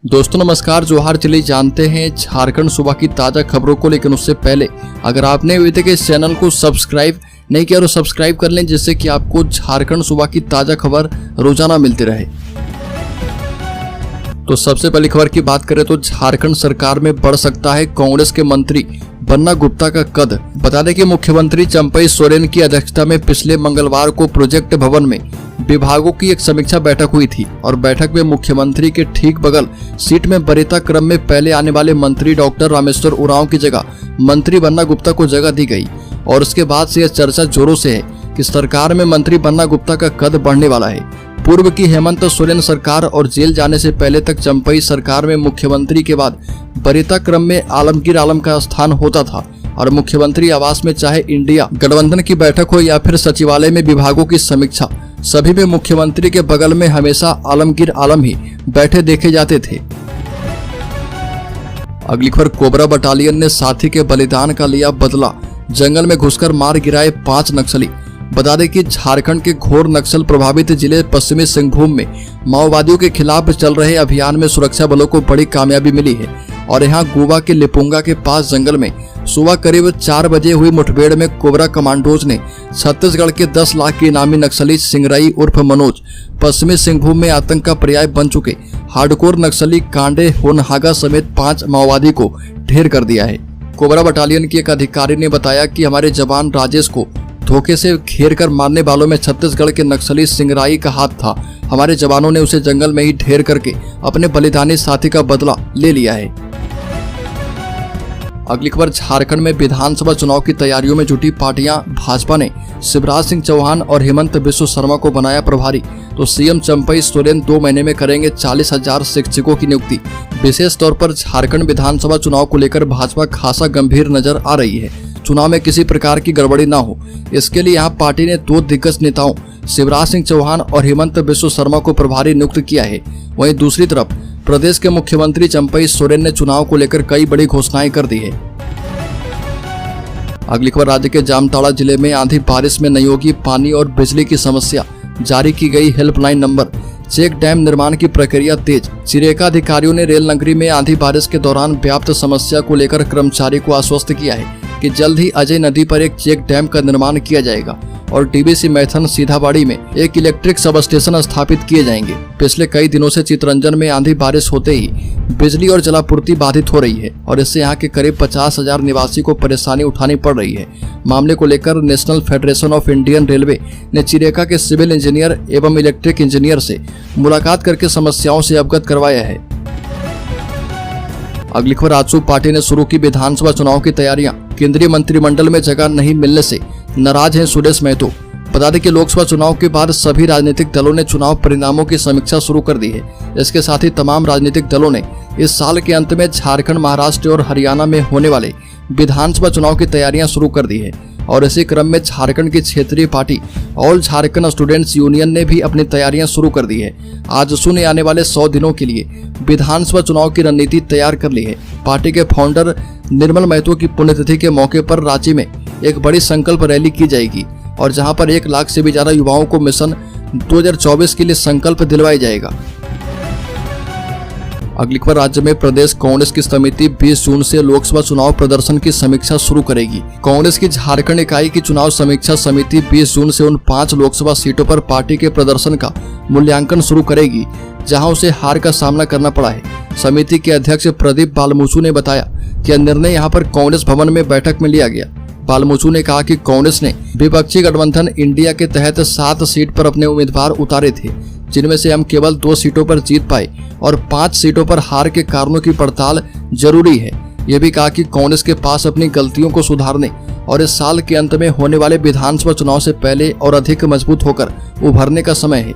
दोस्तों नमस्कार, जोहार। चलिए जानते हैं झारखंड सूबा की ताज़ा खबरों को, लेकिन उससे पहले अगर आपने अभी तक इस चैनल को सब्सक्राइब नहीं किया तो सब्सक्राइब कर लें, जिससे कि आपको झारखंड सूबा की ताज़ा खबर रोजाना मिलती रहे। तो सबसे पहली खबर की बात करें तो झारखंड सरकार में बढ़ सकता है कांग्रेस के मंत्री बन्ना गुप्ता का कद। बता दें कि मुख्यमंत्री चंपई सोरेन की अध्यक्षता में पिछले मंगलवार को प्रोजेक्ट भवन में विभागों की एक समीक्षा बैठक हुई थी और बैठक में मुख्यमंत्री के ठीक बगल सीट में वरीयता क्रम में पहले आने वाले मंत्री डॉक्टर रामेश्वर उरांव की जगह मंत्री बन्ना गुप्ता को जगह दी गई। और उसके बाद से यह चर्चा जोरों से है कि सरकार में मंत्री बन्ना गुप्ता का कद बढ़ने वाला है। पूर्व की हेमंत सोरेन सरकार और जेल जाने से पहले तक चंपई सरकार में मुख्यमंत्री के बाद वरीयता क्रम में आलमगीर आलम का स्थान होता था और मुख्यमंत्री आवास में चाहे इंडिया गठबंधन की बैठक हो या फिर सचिवालय में विभागों की समीक्षा, सभी में मुख्यमंत्री के बगल में हमेशा आलमगीर आलम ही बैठे देखे जाते थे। अगली खबर, कोबरा बटालियन ने साथी के बलिदान का लिया बदला, जंगल में घुसकर मार गिराए 5 नक्सली। बता दें कि झारखंड के घोर नक्सल प्रभावित जिले पश्चिमी सिंहभूम में माओवादियों के खिलाफ चल रहे अभियान में सुरक्षा बलों को बड़ी कामयाबी मिली है और यहां गोवा के लिपुंगा के पास जंगल में सुबह करीब 4 बजे हुई मुठभेड़ में कोबरा कमांडोज ने छत्तीसगढ़ के 10 लाख के इनामी नक्सली सिंगरई उर्फ मनोज, पश्चिमी सिंहभूम में आतंक का पर्याय बन चुके हार्डकोर नक्सली कांडे होनहागा समेत 5 माओवादी को ढेर कर दिया है। कोबरा बटालियन की एक अधिकारी ने बताया कि हमारे जवान राजेश को धोखे से घेर कर मारने वालों में छत्तीसगढ़ के नक्सली सिंगराई का हाथ था। हमारे जवानों ने उसे जंगल में ही ढेर करके अपने बलिदानी साथी का बदला ले लिया है। अगली खबर, झारखंड में विधानसभा चुनाव की तैयारियों में जुटी पार्टियां। भाजपा ने शिवराज सिंह चौहान और हेमंत बिस्व शर्मा को बनाया प्रभारी, तो सीएम चंपई सोरेन 2 महीने में करेंगे 40,000 शिक्षकों की नियुक्ति। विशेष तौर पर झारखंड विधानसभा चुनाव को लेकर भाजपा खासा गंभीर नजर आ रही है। चुनाव में किसी प्रकार की गड़बड़ी ना हो, इसके लिए यहाँ पार्टी ने 2 दिग्गज नेताओं शिवराज सिंह चौहान और हेमंत बिस्व शर्मा को प्रभारी नियुक्त किया है। वहीं दूसरी तरफ प्रदेश के मुख्यमंत्री चंपई सोरेन ने चुनाव को लेकर कई बड़ी घोषणाएं कर दी है। अगली खबर, राज्य के जामताड़ा जिले में आंधी बारिश में नहीं होगी पानी और बिजली की समस्या, जारी की गई हेल्पलाइन नंबर। चेक डैम निर्माण की प्रक्रिया तेज। चिरेका अधिकारियों ने रेल नगरी में आंधी बारिश के दौरान व्याप्त समस्या को लेकर कर्मचारी को आश्वस्त किया है कि जल्द ही अजय नदी पर एक चेक डैम का निर्माण किया जाएगा और डीवीसी मैथन सीधाबाड़ी में एक इलेक्ट्रिक सब स्टेशन स्थापित किए जाएंगे। पिछले कई दिनों से चितरंजन में आंधी बारिश होते ही बिजली और जलापूर्ति बाधित हो रही है और इससे यहाँ के करीब 50,000 निवासी को परेशानी उठानी पड़ रही है। मामले को लेकर national federation of Indian railway ने चिरेका के सिविल इंजीनियर एवं इलेक्ट्रिक इंजीनियर से मुलाकात करके समस्याओं से अवगत करवाया है। अगली खबर, आजसू पार्टी ने शुरू की विधानसभा चुनाव की तैयारियां। केंद्रीय मंत्रिमंडल में जगह नहीं मिलने से नाराज हैं सुरेश महतो। बता दें कि लोकसभा चुनाव के बाद सभी राजनीतिक दलों ने चुनाव परिणामों की समीक्षा शुरू कर दी है। इसके साथ ही तमाम राजनीतिक दलों ने इस साल के अंत में झारखंड, महाराष्ट्र और हरियाणा में होने वाले विधानसभा चुनाव की तैयारियां शुरू कर दी है और इसी क्रम में झारखंड की क्षेत्रीय party all Jharkhand students union ने भी अपनी तैयारियां शुरू कर दी है। आजसू ने आने वाले 100 दिनों के लिए विधानसभा चुनाव की रणनीति तैयार कर ली है। पार्टी के फाउंडर निर्मल महतो की पुण्यतिथि के मौके पर रांची में एक बड़ी संकल्प रैली की जाएगी और जहां पर 1 लाख से भी ज्यादा युवाओं को मिशन 2024 के लिए संकल्प दिलवाया जाएगा। अगली खबर, राज्य में प्रदेश कांग्रेस की समिति 20 जून से लोकसभा चुनाव प्रदर्शन की समीक्षा शुरू करेगी। कांग्रेस की झारखंड इकाई की चुनाव समीक्षा समिति 20 जून से उन 5 लोकसभा सीटों पर पार्टी के प्रदर्शन का मूल्यांकन शुरू करेगी जहां उसे हार का सामना करना पड़ा है। समिति के अध्यक्ष प्रदीप बालमुचू ने बताया कि यह निर्णय यहां पर कांग्रेस भवन में बैठक में लिया गया। बालमुचू ने कहा कि कांग्रेस ने विपक्षी गठबंधन इंडिया के तहत 7 सीट पर अपने उम्मीदवार उतारे थे, जिनमें से हम केवल 2 सीटों पर जीत पाए और 5 सीटों पर हार के कारणों की पड़ताल जरूरी है। यह भी कहा कि कांग्रेस के पास अपनी गलतियों को सुधारने और इस साल के अंत में होने वाले विधानसभा चुनाव से पहले और अधिक मजबूत होकर उभरने का समय है।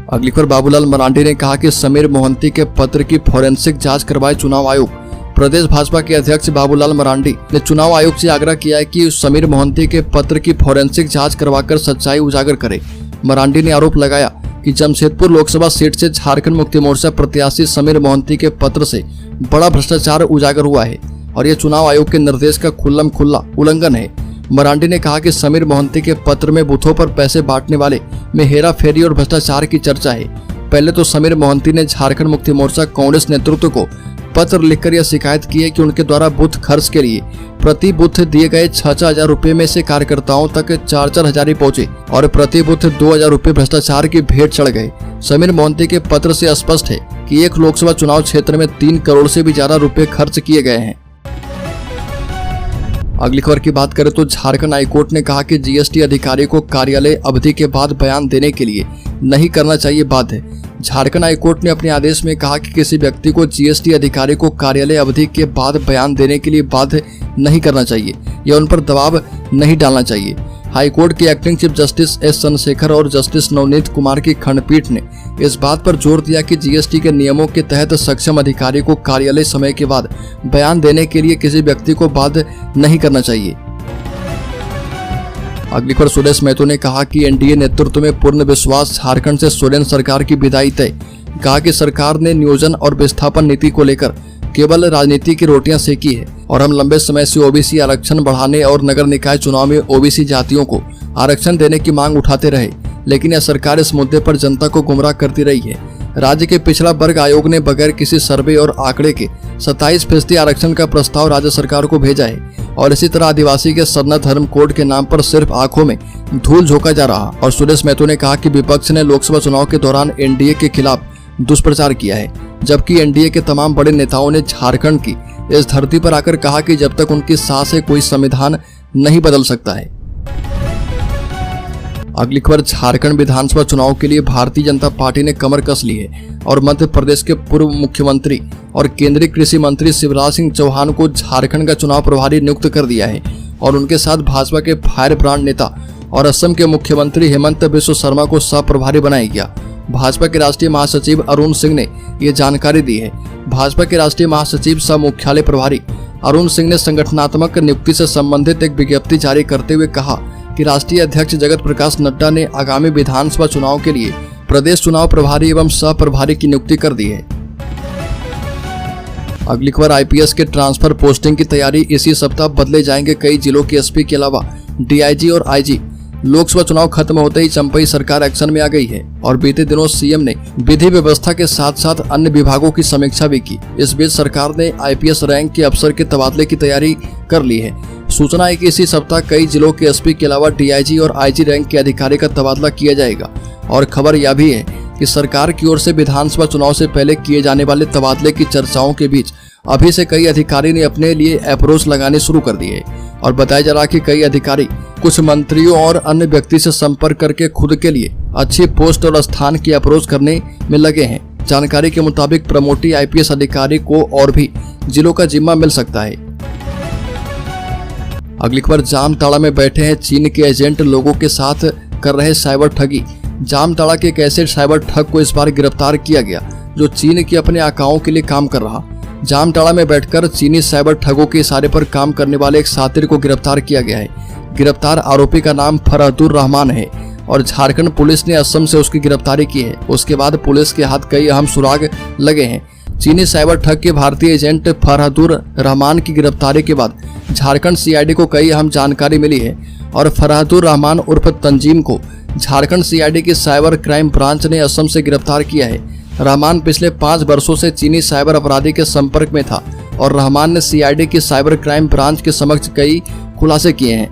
अगली खबर, बाबूलाल मरांडी ने कहा कि समीर मोहंती के पत्र की फोरेंसिक जांच करवाए चुनाव आयोग। प्रदेश भाजपा के अध्यक्ष बाबूलाल मरांडी ने चुनाव आयोग से आग्रह किया है कि समीर मोहंती के पत्र की फोरेंसिक जांच करवाकर सच्चाई उजागर करे। मरांडी ने आरोप लगाया कि जमशेदपुर लोकसभा सीट से झारखंड मुक्ति मोर्चा प्रत्याशी समीर मोहंती के पत्र से बड़ा भ्रष्टाचार उजागर हुआ है और यह चुनाव आयोग के निर्देश का खुल्लम खुल्ला उल्लंघन है। मरांडी ने कहा कि समीर मोहंती के पत्र में बूथों पर पैसे बांटने वाले में हेरा फेरी और भ्रष्टाचार की चर्चा है। पहले तो समीर मोहंती ने झारखंड मुक्ति मोर्चा कांग्रेस नेतृत्व को पत्र लिखकर यह शिकायत की है कि उनके द्वारा बूथ खर्च के लिए प्रति बूथ दिए गए 6,000 हजार रुपए में से कार्यकर्ताओं तक 4,000 हजार ही पहुंचे और प्रति बूथ 2,000 रुपए भ्रष्टाचार की भेंट चढ़ गए। समीर मोहंती के पत्र से स्पष्ट है कि एक लोकसभा चुनाव क्षेत्र में 3 करोड़ से भी ज्यादा रुपए खर्च किए गए हैं। अगली खबर की बात करें तो झारखंड हाईकोर्ट ने कहा कि जीएसटी अधिकारी को कार्यालय अवधि के बाद बयान देने के लिए नहीं करना चाहिए बाध्य। झारखंड हाईकोर्ट ने अपने आदेश में कहा कि किसी व्यक्ति को जीएसटी अधिकारी को कार्यालय अवधि के बाद बयान देने के लिए बाध्य नहीं करना चाहिए या उन पर दबाव नहीं डालना चाहिए। हाईकोर्ट के acting chief justice S Chandrashekhar और जस्टिस नवनीत कुमार की खंडपीठ ने इस बात पर जोर दिया कि जीएसटी के नियमों के तहत सक्षम अधिकारी को कार्यालय समय के बाद बयान देने के लिए किसी व्यक्ति को बाध्य नहीं करना चाहिए। अगली खबर सुरेश महतो ने कहा कि एनडीए नेतृत्व में पूर्ण विश्वास, झारखंड से सोरेन सरकार की विदाई तय। कहा कि सरकार ने नियोजन और विस्थापन नीति को लेकर केवल राजनीति की रोटियां सेकी है और हम लंबे समय से ओबीसी आरक्षण बढ़ाने और नगर निकाय चुनाव में ओबीसी जातियों को आरक्षण देने की मांग उठाते रहे, लेकिन यह सरकार इस मुद्दे पर जनता को गुमराह करती रही है। राज्य के पिछड़ा वर्ग आयोग ने बगैर किसी सर्वे और आंकड़े के 27% आरक्षण का प्रस्ताव राज्य सरकार को भेजा है और इसी तरह आदिवासी के सरना धर्म कोड के नाम पर सिर्फ आंखों में धूल झोंका जा रहा। और सुरेश महतो ने कहा कि विपक्ष ने लोकसभा चुनाव के दौरान एनडीए के खिलाफ दुष्प्रचार किया है, जबकि एनडीए के तमाम बड़े नेताओं ने झारखंड की इस धरती पर आकर कहा कि जब तक उनकी सांस है कोई संविधान नहीं बदल सकता है। अगली खबर, झारखंड विधानसभा चुनाव के लिए भारतीय जनता पार्टी ने कमर कस ली है और मध्य प्रदेश के पूर्व मुख्यमंत्री और केंद्रीय कृषि मंत्री शिवराज सिंह चौहान को झारखंड का चुनाव प्रभारी नियुक्त कर दिया है और उनके साथ भाजपा के फायर ब्रांड नेता और असम के मुख्यमंत्री हेमंत बिश्व शर्मा को सह प्रभारी बनाया गया। भाजपा के राष्ट्रीय महासचिव अरुण सिंह ने ये जानकारी दी है। भाजपा के राष्ट्रीय महासचिव सह मुख्यालय प्रभारी अरुण सिंह ने संगठनात्मक नियुक्ति से संबंधित एक विज्ञप्ति जारी करते हुए कहा कि राष्ट्रीय अध्यक्ष जगत प्रकाश नड्डा ने आगामी विधानसभा चुनाव के लिए प्रदेश चुनाव प्रभारी एवं सह प्रभारी की नियुक्ति कर दी है। अगली खबर, आईपीएस के ट्रांसफर पोस्टिंग की तैयारी, इसी सप्ताह बदले जाएंगे कई जिलों के एसपी के अलावा डीआईजी और आईजी। लोकसभा चुनाव खत्म होते ही चंपई सरकार एक्शन में आ गई है और बीते दिनों सीएम ने विधि व्यवस्था के साथ साथ अन्य विभागों की समीक्षा भी की। इस बीच सरकार ने आईपीएस रैंक के अफसर के तबादले की तैयारी कर ली है। सूचना है कि इसी सप्ताह कई जिलों के एसपी के अलावा डीआईजी और आईजी रैंक के अधिकारी का तबादला किया जाएगा और खबर यह भी है कि सरकार की ओर से विधानसभा चुनाव से पहले किए जाने वाले तबादले की चर्चाओं के बीच अभी से कई अधिकारी ने अपने लिए अप्रोच लगाने शुरू कर दिए और बताया जा रहा कि कई अधिकारी कुछ मंत्रियों और अन्य व्यक्ति से संपर्क करके खुद के लिए अच्छी पोस्ट और स्थान की अप्रोच करने में लगे हैं। जानकारी के मुताबिक प्रमोटी आईपीएस अधिकारी को और भी जिलों का जिम्मा मिल सकता है। अगली खबर, जामताड़ा में बैठे हैं चीन के एजेंट, लोगों के साथ कर रहे साइबर ठगी। जामताड़ा के एक ऐसे साइबर ठग को इस बार गिरफ्तार किया गया जो चीन के अपने आकाओं के लिए काम कर रहा। जामताड़ा में बैठकर चीनी साइबर ठगों के इशारे पर काम करने वाले एक सातिर को गिरफ्तार किया गया है। गिरफ्तार आरोपी का नाम फरहदुर रहमान है और झारखंड पुलिस ने असम से उसकी गिरफ्तारी की है। उसके बाद पुलिस के हाथ कई अहम सुराग लगे हैं। चीनी साइबर ठग के भारतीय एजेंट फरहदुर रहमान की गिरफ्तारी के बाद झारखंड सीआईडी को कई अहम जानकारी मिली है और फरहदुर रहमान उर्फ तंजीम को झारखंड सीआईडी की साइबर क्राइम ब्रांच ने असम से गिरफ्तार किया है। रहमान पिछले 5 वर्षों से चीनी साइबर अपराधी के संपर्क में था और रहमान ने सीआईडी की साइबर क्राइम ब्रांच के समक्ष कई खुलासे किए हैं।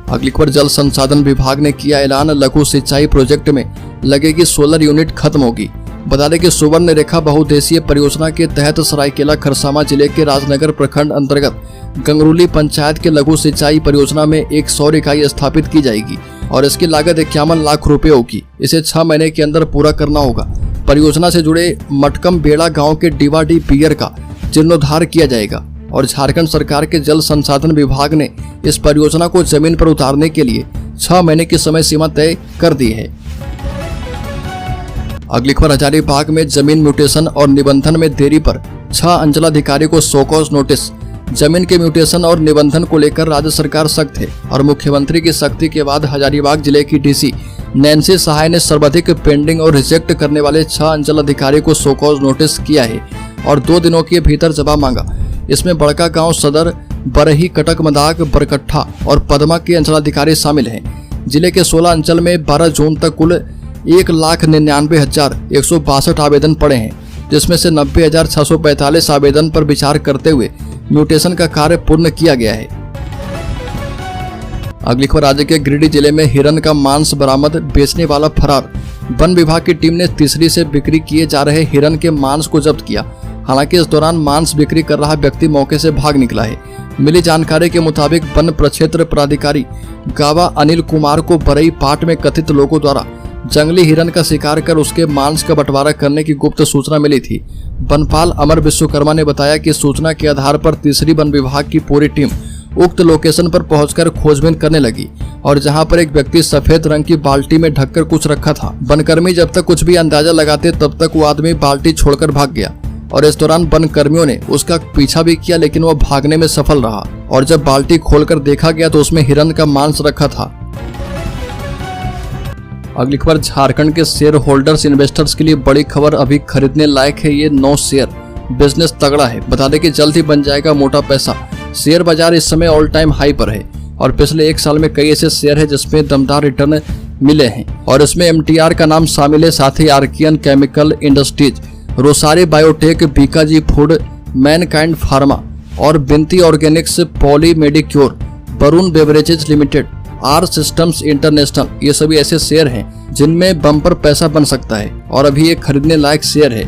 अगली खबर, जल संसाधन विभाग ने किया ऐलान, लघु सिंचाई प्रोजेक्ट में लगेगी सोलर यूनिट खत्म होगी। बता दें कि सुवर्ण रेखा बहुउद्देशीय परियोजना के तहत सरायकेला खरसावां जिले के राजनगर प्रखंड अंतर्गत गंगरूली पंचायत के लघु सिंचाई परियोजना में एक सौर इकाई स्थापित की जाएगी और इसकी लागत 51 लाख रुपए होगी। इसे 6 महीने के अंदर पूरा करना होगा। परियोजना से जुड़े मटकम बेड़ा गांव के डिवाडी पियर का जीर्णोद्धार किया जाएगा और झारखंड सरकार के जल संसाधन विभाग ने इस परियोजना को जमीन पर उतारने के लिए 6 महीने की समय सीमा तय कर दी है। अगली खबर, हजारीबाग में जमीन म्यूटेशन और निबंधन में देरी पर 6 अंचलाधिकारी को शोकॉज नोटिस। जमीन के म्यूटेशन और निबंधन को लेकर राज्य सरकार सख्त है और मुख्यमंत्री की सख्ती के बाद हजारीबाग जिले की डीसी नैन्सी सहाय ने सर्वाधिक पेंडिंग और रिजेक्ट करने वाले 6 अंचल अधिकारी को शोकॉज नोटिस किया है और 2 दिनों के भीतर जवाब मांगा। इसमें बड़का गांव सदर, बरही, कटक मदाग, बरकट्ठा और पदमा के अंचलाधिकारी शामिल हैं। जिले के 16 अंचल में 12 जून तक कुल 1,99,162 आवेदन पड़े हैं, जिसमें से 90,645 आवेदन पर विचार करते हुए म्यूटेशन का कार्य पूर्ण किया गया है। अगली खबर, राज्य के गिरिडीह जिले में हिरन का मांस बरामद, बेचने वाला फरार। वन विभाग की टीम ने तीसरी से बिक्री किए जा रहे हिरन के मांस को जब्त किया। हालांकि इस दौरान मांस बिक्री कर रहा व्यक्ति मौके से भाग निकला है। मिली जानकारी के मुताबिक वन प्रक्षेत्र प्राधिकारी गावा अनिल कुमार को बरई पाट में कथित लोगों द्वारा जंगली हिरन का शिकार कर उसके मांस का बंटवारा करने की गुप्त सूचना मिली थी। वनपाल अमर विश्वकर्मा ने बताया कि सूचना के आधार पर तीसरी वन विभाग की पूरी टीम उक्त लोकेशन पर पहुंचकर खोजबीन करने लगी और जहां पर एक व्यक्ति सफेद रंग की बाल्टी में ढककर कुछ रखा था। वनकर्मी जब तक कुछ भी अंदाजा लगाते तब तक वो आदमी बाल्टी छोड़कर भाग गया और इस दौरान वन कर्मियों ने उसका पीछा भी किया, लेकिन वह भागने में सफल रहा और जब बाल्टी खोलकर देखा गया तो उसमें हिरन का मांस रखा था। अगली खबर, झारखंड के शेयर होल्डर्स इन्वेस्टर्स के लिए बड़ी खबर, अभी खरीदने लायक है ये 9 शेयर। बिजनेस तगड़ा है, बता दें कि जल्द ही बन जाएगा मोटा पैसा। शेयर बाजार इस समय ऑल टाइम हाई पर है और पिछले 1 साल में कई ऐसे शेयर है जिसमें दमदार रिटर्न मिले हैं और इसमें MTR का नाम शामिल है, साथ ही Archean chemical industries, Rossari biotech, Bikaji food, Mankind pharma और Vinati organics, Poly Medicure, Varun beverages limited, R systems international, ये सभी ऐसे शेयर हैं जिनमें बम्पर पैसा बन सकता है और अभी ये खरीदने लायक शेयर है।